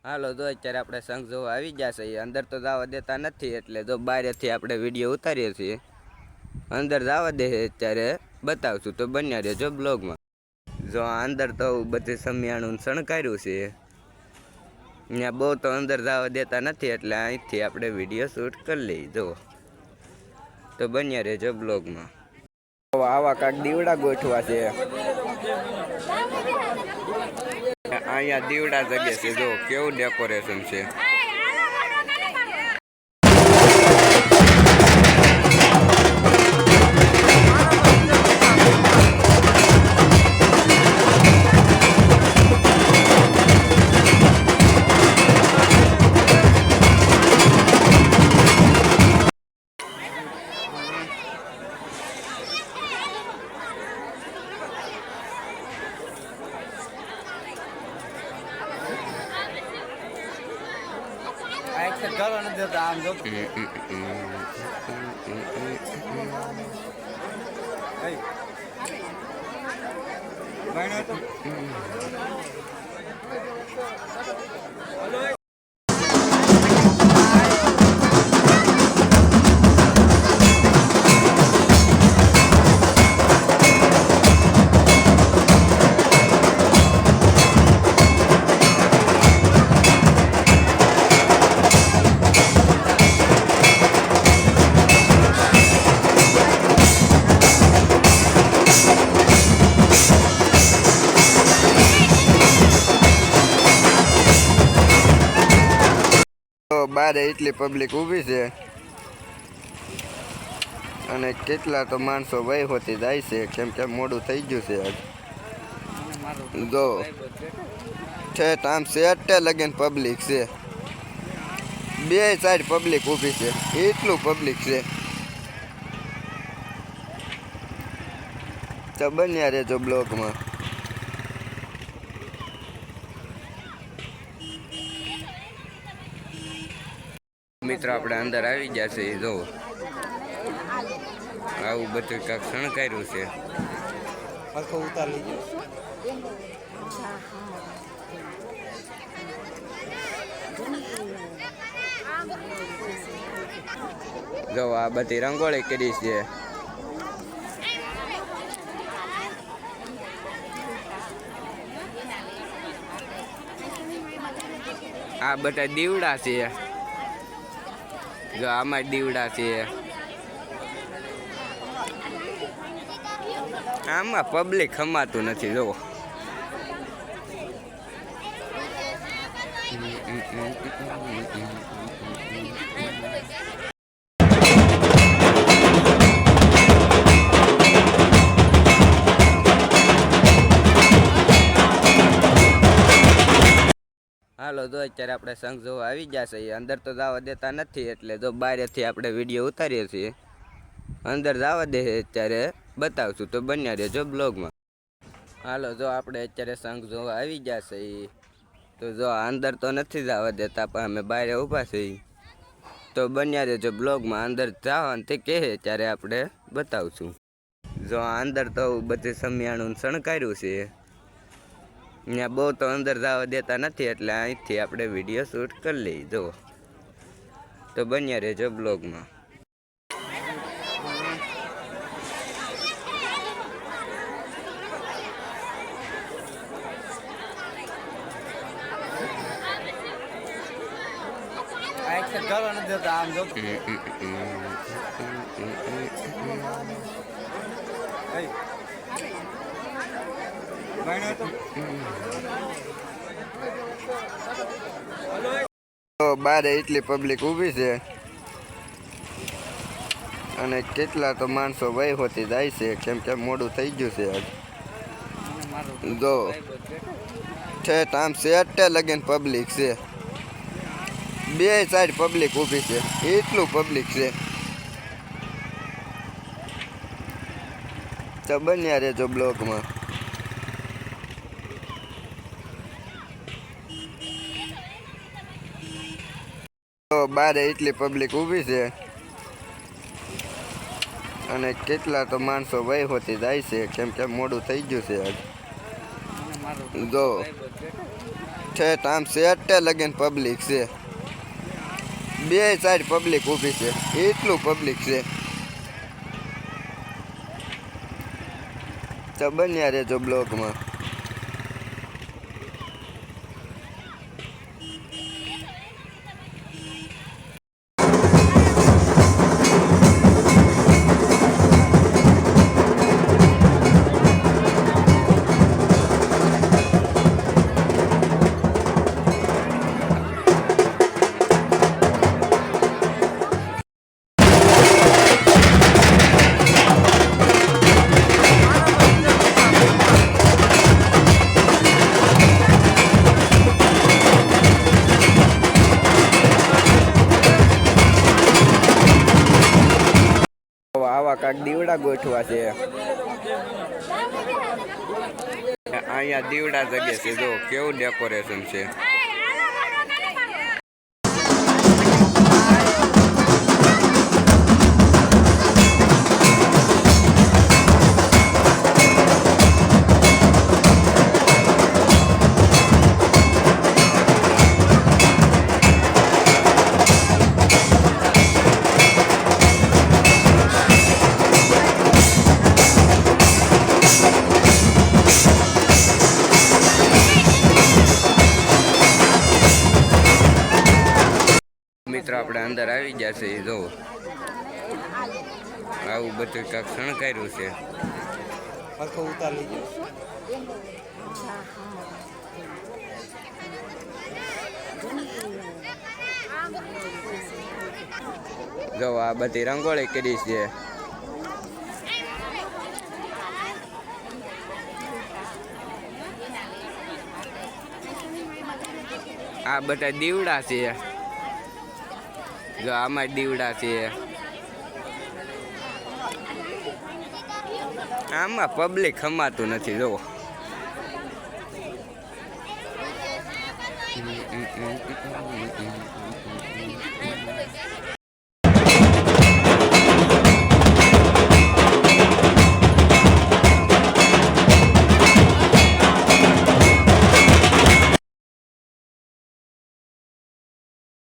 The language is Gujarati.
હાલો તો અત્યારે આપણે સંઘ જોવા આવી જશે. અંદર તો જવા દેતા નથી, એટલે જો બહારેથી આપણે વિડીયો ઉતારીએ છીએ. અંદર જવા દે અત્યારે બતાવશું, તો બન્યા રહેજો બ્લોગમાં. જો અંદર તો બધું સમિયાણું શણકાર્યું છે. અહીંયા બહુ તો અંદર જવા દેતા નથી, એટલે અહીંથી આપણે વિડીયો શૂટ કરી લઈએ. જો તો બન્યા રહેજો બ્લોગમાં. આવા કાંક દીવડા ગોઠવા છે. અહીંયા દીવડા જગ્યા છે. જો કેવું ડેકોરેશન છે. બારે એટલી પબ્લિક ઊભી છે અને કેટલા તો માણસો વહી હોતી જાય છે, કેમ કે મોડું થઈ ગયું છે. આજ જો ઠેઠ આમ સેટે લગીન પબ્લિક છે. બે સાઈડ પબ્લિક ઊભી છે, એટલું પબ્લિક છે. તો બન્યા રહેજો બ્લોગમાં. મિત્રો આપણે અંદર આવી ગયા છે. જો આવું બધું કાંક શણકાર્યું છે. જો આ બધી રંગોળી કરી છે. આ બધા દીવડા છે. જો આમાં દીવડા છે. આમાં પબ્લિક ખમાતું નથી. જો હાલો તો અત્યારે આપણે સંઘ જોવા આવી જશે. અંદર તો જવા દેતા નથી, એટલે જો બહારેથી આપણે વિડીયો ઉતારીએ છીએ. અંદર જવા દે અત્યારે બતાવશું, તો બન્યા રહેજો બ્લોગમાં. હાલો જો આપણે અત્યારે સંઘ જોવા આવી જશે. તો જો અંદર તો નથી જવા દેતા, પણ અમે બહાર ઊભા છીએ. તો બન્યા રહેજો બ્લોગમાં. અંદર જવાનું તે કહે ત્યારે આપણે બતાવશું. જો અંદર તો બધું સમિયાણું શણકાર્યું છે. અહીંયા બહુ તો અંદર જવા દેતા નથી, એટલે અહીંથી આપણે વિડીયો શૂટ કરી લઈએ. જો તો બન્યા રહેજો બ્લોગમાં. બારે એટલી પબ્લિક ઊભી છે અને કેટલા તો માણસો વહી હોતી જાય છે, કેમ કે મોડું થઈ ગયું છે. આજ જો ઠેઠ આમ સેટે લગીન પબ્લિક છે. બે સાઈડ પબ્લિક ઊભી છે, એટલું પબ્લિક છે. તો બન્યા રહેજો બ્લોગમાં. બારે એટલી પબ્લિક ઊભી છે અને કેટલા તો માણસો વહી હોતી જાય છે, કેમ કે મોડું થઈ ગયું છે. આજ જો ઠેઠ આમ સેટે લગીન પબ્લિક છે, બે સાઈડ પબ્લિક ઊભી છે, એટલું પબ્લિક છે. તો બન્યા રહેજો બ્લોગમાં. આવા કાંક દીવડા ગોઠવા છે. અહીંયા દીવડા જગે છે, જો કેવું ડેકોરેશન છે. મિત્રો આપણે અંદર આવી ગયા છે. જો આવું બધું કાંક શણગાર્યું છે. જો આ બધી રંગોળી કરી છે. આ બધા દીવડા છે. જો આમાં દીવડા છે. આમાં પબ્લિક ખમાતું નથી. જો